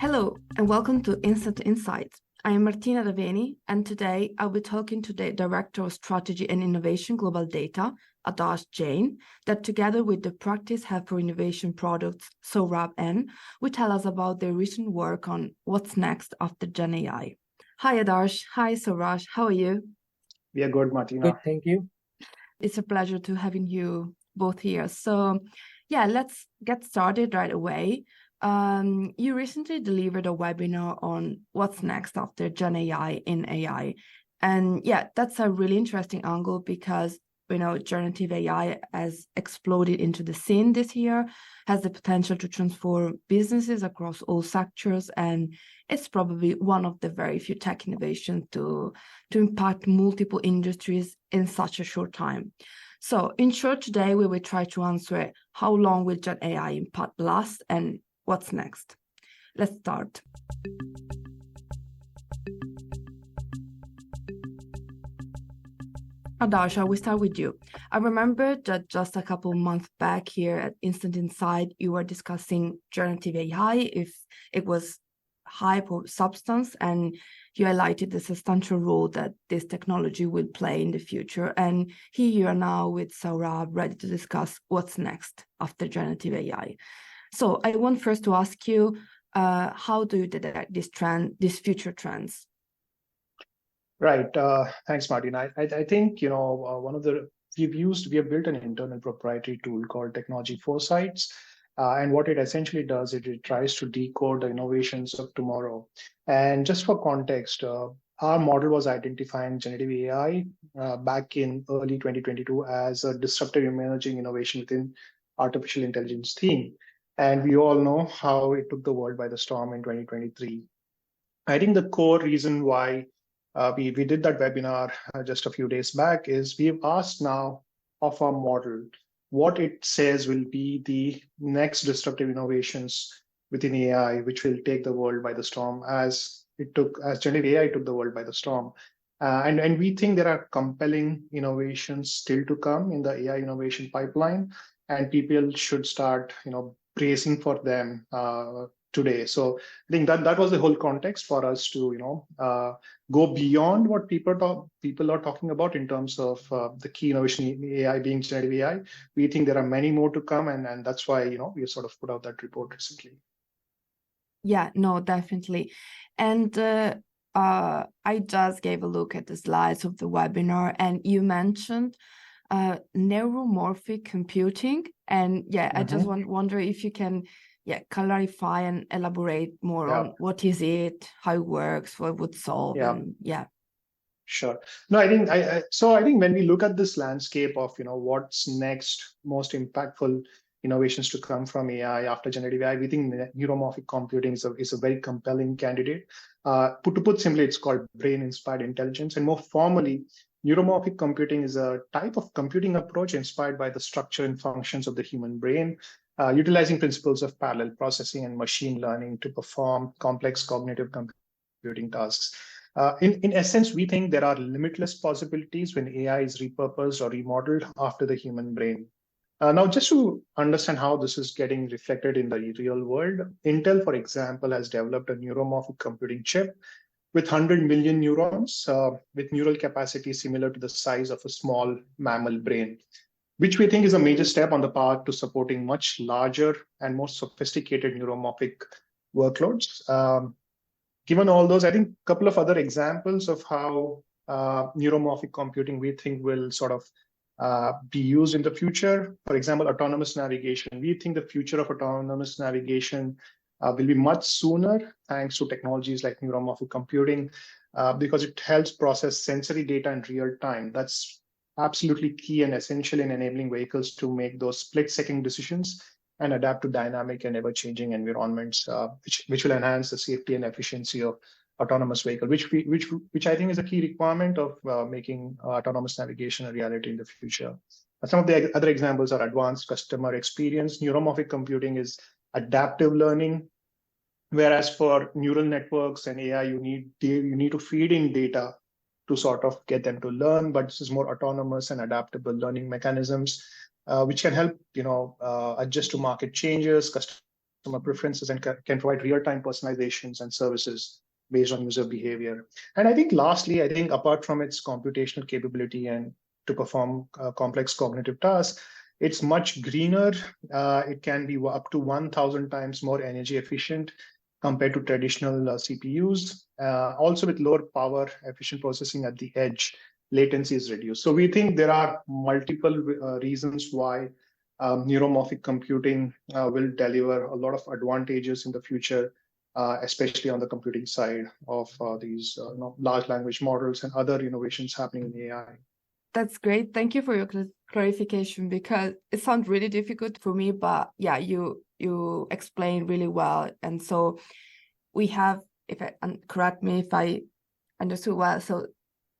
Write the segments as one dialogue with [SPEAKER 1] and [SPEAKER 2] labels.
[SPEAKER 1] Hello, and welcome to Instant Insights. I am Martina Raveni, and today I'll be talking to the Director of Strategy and Innovation Global Data, Adarsh Jain, that together with the Practice Head for Innovation Products, Sourabh N, will tell us about their recent work on what's next after GenAI. Hi Adarsh, hi Sourabh, how are you?
[SPEAKER 2] We are good, Martina.
[SPEAKER 3] Good, thank you.
[SPEAKER 1] It's a pleasure to having you both here. So, let's get started right away. You recently delivered a webinar on what's next after Gen AI in AI. And that's a really interesting angle because, generative AI has exploded into the scene this year, has the potential to transform businesses across all sectors, and it's probably one of the very few tech innovations to impact multiple industries in such a short time. So in short, today we will try to answer how long will Gen AI impact last and what's next. Let's start. Adarsh, we start with you. I remember that just a couple months back here at Instant Insight, you were discussing generative AI, if it was hype or substance, and you highlighted the substantial role that this technology will play in the future. And here you are now with Sourabh, ready to discuss what's next after generative AI. So I want first to ask you, how do you detect these future trends?
[SPEAKER 2] Right. Thanks, Martina. I think, we have built an internal proprietary tool called Technology Foresights. And what it essentially does, it tries to decode the innovations of tomorrow. And just for context, our model was identifying generative AI back in early 2022 as a disruptive emerging innovation within artificial intelligence theme. And we all know how it took the world by the storm in 2023. I think the core reason why we did that webinar just a few days back is we've asked now of our model what it says will be the next disruptive innovations within AI, which will take the world by the storm as generative AI took the world by the storm. And we think there are compelling innovations still to come in the AI innovation pipeline, and people should start, bracing for them today. So I think that was the whole context for us to, go beyond what people are talking about in terms of the key innovation in AI being generative AI. We think there are many more to come, and that's why, we sort of put out that report recently.
[SPEAKER 1] Yeah, no, definitely. And I just gave a look at the slides of the webinar, and you mentioned neuromorphic computing. And I just wonder if you can clarify and elaborate more on what is it, how it works, what it would solve.
[SPEAKER 2] Sure. No, I think I think when we look at this landscape of what's next, most impactful innovations to come from AI after generative AI, we think neuromorphic computing is a very compelling candidate. To put simply, it's called brain-inspired intelligence, and more formally, neuromorphic computing is a type of computing approach inspired by the structure and functions of the human brain, utilizing principles of parallel processing and machine learning to perform complex cognitive computing tasks. In essence, we think there are limitless possibilities when AI is repurposed or remodeled after the human brain. Now, just to understand how this is getting reflected in the real world, Intel, for example, has developed a neuromorphic computing chip with 100 million neurons with neural capacity similar to the size of a small mammal brain, which we think is a major step on the path to supporting much larger and more sophisticated neuromorphic workloads. Given all those, I think a couple of other examples of how neuromorphic computing we think will sort of be used in the future. For example, autonomous navigation. We think the future of autonomous navigation will be much sooner thanks to technologies like neuromorphic computing because it helps process sensory data in real time. That's absolutely key and essential in enabling vehicles to make those split-second decisions and adapt to dynamic and ever-changing environments, which will enhance the safety and efficiency of autonomous vehicle, which I think is a key requirement of making autonomous navigation a reality in the future. Some of the other examples are advanced customer experience. Neuromorphic computing is adaptive learning, whereas for neural networks and AI, you need to feed in data to sort of get them to learn, but this is more autonomous and adaptable learning mechanisms, which can help adjust to market changes, customer customer preferences and can provide real-time personalizations and services based on user behavior. And I think lastly, I think apart from its computational capability and to perform complex cognitive tasks, it's much greener. It can be up to 1,000 times more energy efficient compared to traditional CPUs. Also with lower power efficient processing at the edge, latency is reduced. So we think there are multiple reasons why neuromorphic computing will deliver a lot of advantages in the future, especially on the computing side of these large language models and other innovations happening in AI.
[SPEAKER 1] That's great. Thank you for your clarification, because it sounds really difficult for me, but yeah, you explained really well. And so we have, correct me if I understood well, so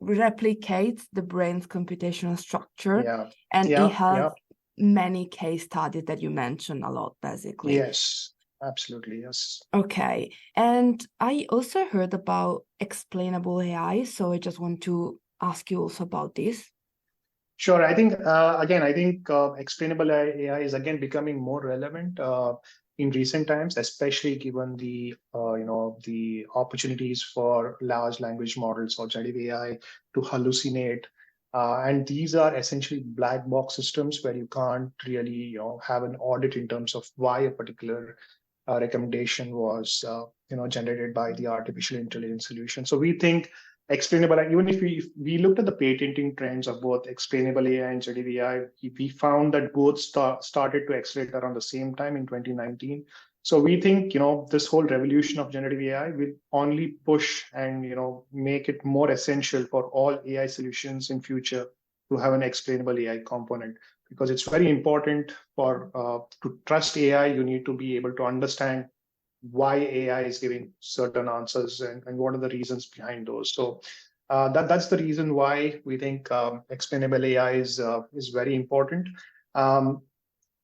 [SPEAKER 1] replicates the brain's computational structure, and it has many case studies that you mentioned a lot, basically.
[SPEAKER 2] Yes, absolutely, yes.
[SPEAKER 1] Okay, and I also heard about explainable AI, so I just want to ask you also about this.
[SPEAKER 2] Sure. I think, explainable AI is again becoming more relevant in recent times, especially given the opportunities for large language models or generative AI to hallucinate. And these are essentially black box systems where you can't really have an audit in terms of why a particular recommendation was generated by the artificial intelligence solution. So we think explainable, even if we looked at the patenting trends of both explainable AI and generative AI, we found that both started to accelerate around the same time in 2019. So we think this whole revolution of generative AI will only push and make it more essential for all AI solutions in future to have an explainable AI component, because it's very important for to trust AI. You need to be able to understand why AI is giving certain answers and what are the reasons behind those. So that's the reason why we think explainable AI is very important.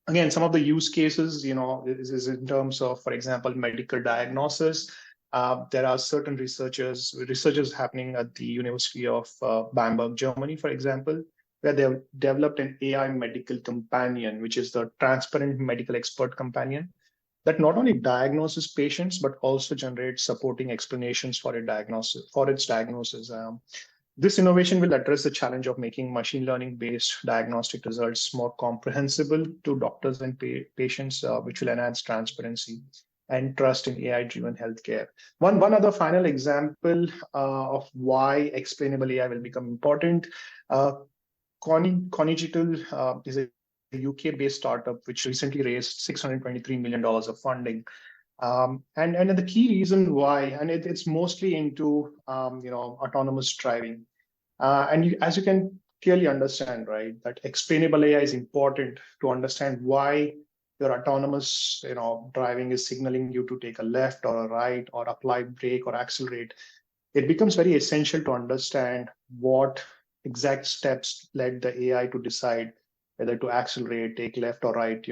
[SPEAKER 2] Again, some of the use cases, is in terms of, for example, medical diagnosis. There are certain researchers happening at the University of Bamberg, Germany, for example, where they have developed an AI medical companion, which is the transparent medical expert companion, that not only diagnoses patients but also generates supporting explanations for its diagnosis. This innovation will address the challenge of making machine learning-based diagnostic results more comprehensible to doctors and patients, which will enhance transparency and trust in AI-driven healthcare. One other final example of why explainable AI will become important. Conigital is a UK-based startup which recently raised $623 million of funding. And the key reason why, and it's mostly into autonomous driving. As you can clearly understand, right, that explainable AI is important to understand why your autonomous driving is signaling you to take a left or a right or apply brake or accelerate. It becomes very essential to understand what exact steps led the AI to decide whether to accelerate, take left or right,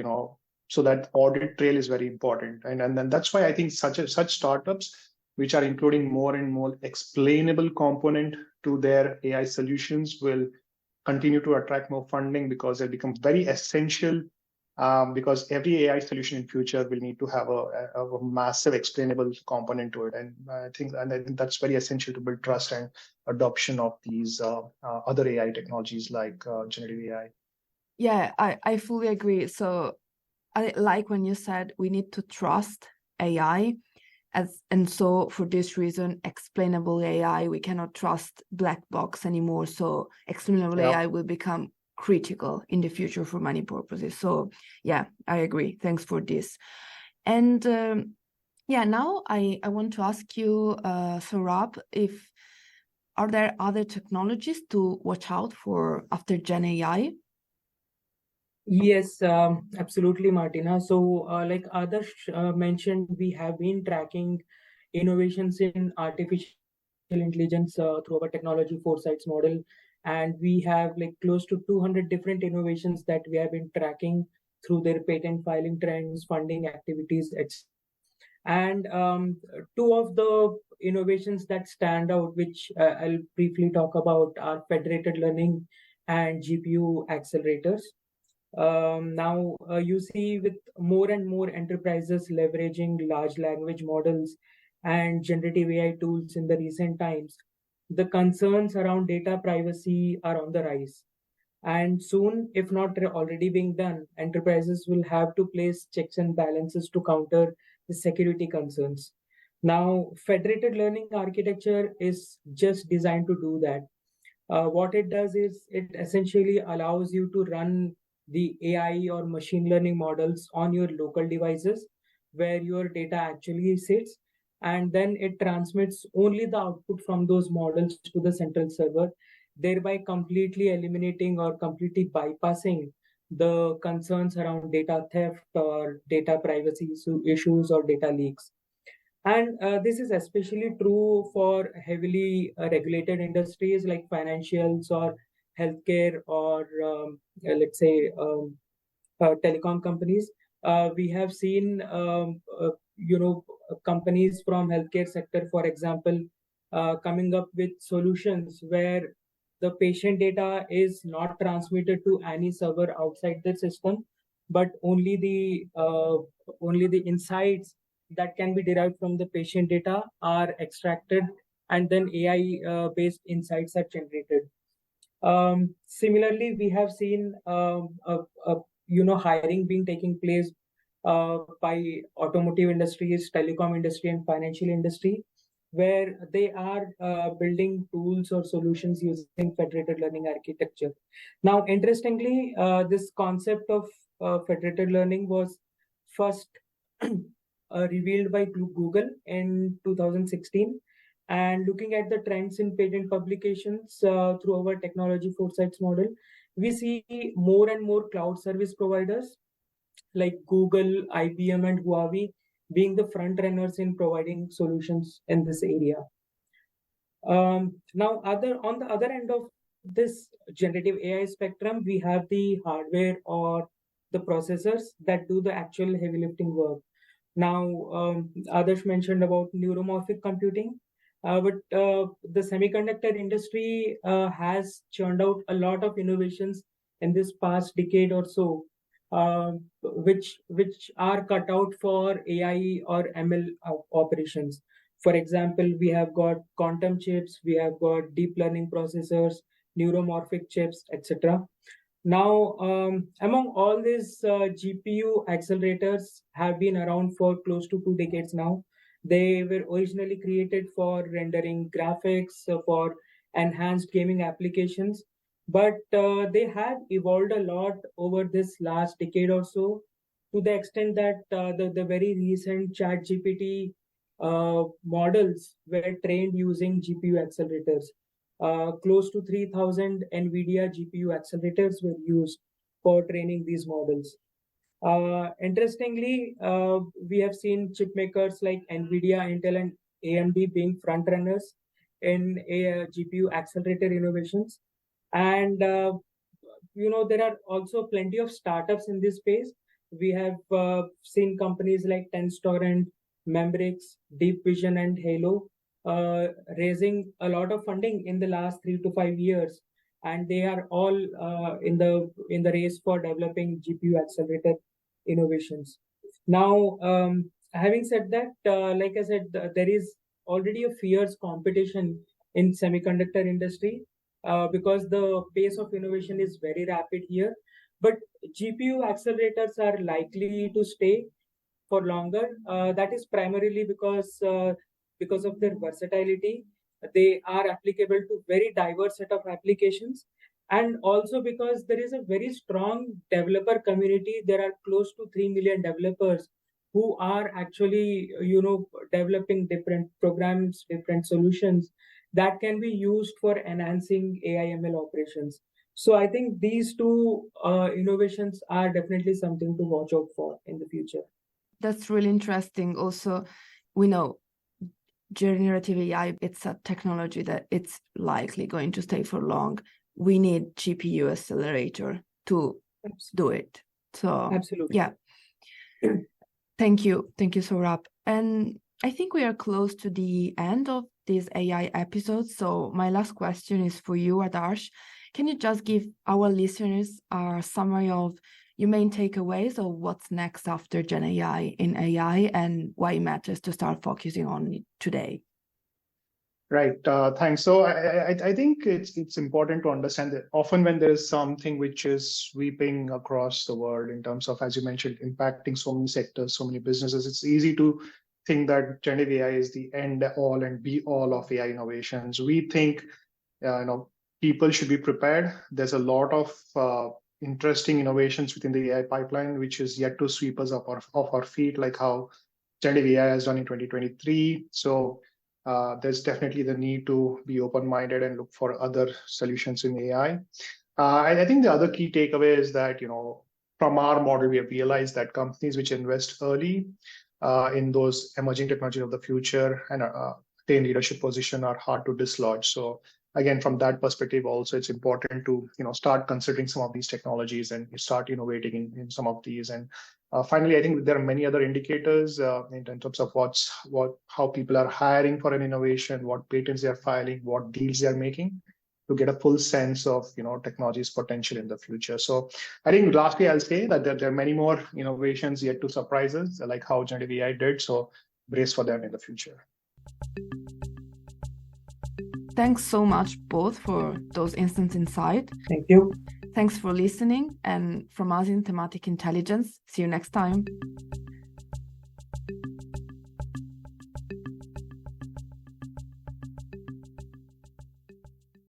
[SPEAKER 2] so that audit trail is very important. And then that's why I think such startups, which are including more and more explainable component to their AI solutions, will continue to attract more funding, because they become very essential, because every AI solution in future will need to have a massive explainable component to it. And I think that's very essential to build trust and adoption of these other AI technologies like generative AI.
[SPEAKER 1] Yeah, I fully agree. So I like when you said we need to trust AI, and so for this reason, explainable AI, we cannot trust black box anymore. So explainable AI will become critical in the future for many purposes. So yeah, I agree. Thanks for this. And now I want to ask you, Sourabh, are there other technologies to watch out for after Gen AI?
[SPEAKER 3] Yes, absolutely, Martina. So, like Adarsh mentioned, we have been tracking innovations in artificial intelligence through our technology foresights model, and we have like close to 200 different innovations that we have been tracking through their patent filing trends, funding activities, etc. And two of the innovations that stand out, which I'll briefly talk about, are federated learning and GPU accelerators. Now, you see with more and more enterprises leveraging large language models and generative AI tools in the recent times, the concerns around data privacy are on the rise. And soon, if not already being done, enterprises will have to place checks and balances to counter the security concerns. Now, federated learning architecture is just designed to do that. What it does is it essentially allows you to run the AI or machine learning models on your local devices where your data actually sits, and then it transmits only the output from those models to the central server, thereby completely eliminating or completely bypassing the concerns around data theft or data privacy issues or data leaks. And this is especially true for heavily regulated industries like financials or healthcare or let's say telecom companies. We have seen, companies from healthcare sector, for example, coming up with solutions where the patient data is not transmitted to any server outside the system, but only the insights that can be derived from the patient data are extracted, and then AI based insights are generated. Similarly, we have seen hiring being taking place by automotive industries, telecom industry, and financial industry, where they are building tools or solutions using federated learning architecture. Now, interestingly, this concept of federated learning was first revealed by Google in 2016. And looking at the trends in patent publications through our technology foresights model, we see more and more cloud service providers like Google, IBM, and Huawei being the front runners in providing solutions in this area. Now, on the other end of this generative AI spectrum, we have the hardware or the processors that do the actual heavy lifting work. Now, Adarsh mentioned about neuromorphic computing, but the semiconductor industry has churned out a lot of innovations in this past decade or so, which are cut out for AI or ML operations. For example, we have got quantum chips, we have got deep learning processors, neuromorphic chips, etc. Now, among all these GPU accelerators have been around for close to 2 decades now. They were originally created for rendering graphics, for enhanced gaming applications, but they have evolved a lot over this last decade or so, to the extent that the very recent ChatGPT models were trained using GPU accelerators. Close to 3,000 NVIDIA GPU accelerators were used for training these models. Interestingly, we have seen chip makers like NVIDIA, Intel, and AMD being front runners in GPU accelerator innovations. And there are also plenty of startups in this space. We have seen companies like Tenstorrent, Membrix, Deep Vision, and Halo raising a lot of funding in the last 3 to 5 years, and they are all in the race for developing GPU accelerator innovations. Now, having said that, like I said, there is already a fierce competition in semiconductor industry because the pace of innovation is very rapid here. But GPU accelerators are likely to stay for longer. That is primarily because of their versatility. They are applicable to very diverse set of applications, and also because there is a very strong developer community. There are close to 3 million developers who are actually developing different programs, different solutions that can be used for enhancing AI ML operations. So I think these two innovations are definitely something to watch out for in the future.
[SPEAKER 1] That's really interesting. Also, we know generative AI, it's a technology that it's likely going to stay for long. We need GPU accelerator to do it. So
[SPEAKER 3] absolutely,
[SPEAKER 1] yeah. Thank you, Sourabh. And I think we are close to the end of this AI episode. So my last question is for you, Adarsh. Can you just give our listeners a summary of your main takeaways of what's next after GenAI in AI and why it matters to start focusing on it today.
[SPEAKER 2] Right. Thanks. So I think it's important to understand that often when there is something which is sweeping across the world in terms of, as you mentioned, impacting so many sectors, so many businesses, it's easy to think that generative AI is the end all and be all of AI innovations. We think people should be prepared. There's a lot of interesting innovations within the AI pipeline, which is yet to sweep us up off our feet, like how generative AI has done in 2023. So there's definitely the need to be open-minded and look for other solutions in AI. I think the other key takeaway is that, from our model, we have realized that companies which invest early in those emerging technologies of the future and attain leadership position are hard to dislodge. So again, from that perspective, also it's important to start considering some of these technologies and start innovating in some of these. And finally, I think there are many other indicators in terms of how people are hiring for an innovation, what patents they are filing, what deals they are making, to get a full sense of technology's potential in the future. So I think lastly, I'll say that there are many more innovations yet to surprise us, like how generative AI did. So brace for them in the future.
[SPEAKER 1] Thanks so much both for those instant insight.
[SPEAKER 3] Thank you.
[SPEAKER 1] Thanks for listening, and from us in Thematic Intelligence, see you next time.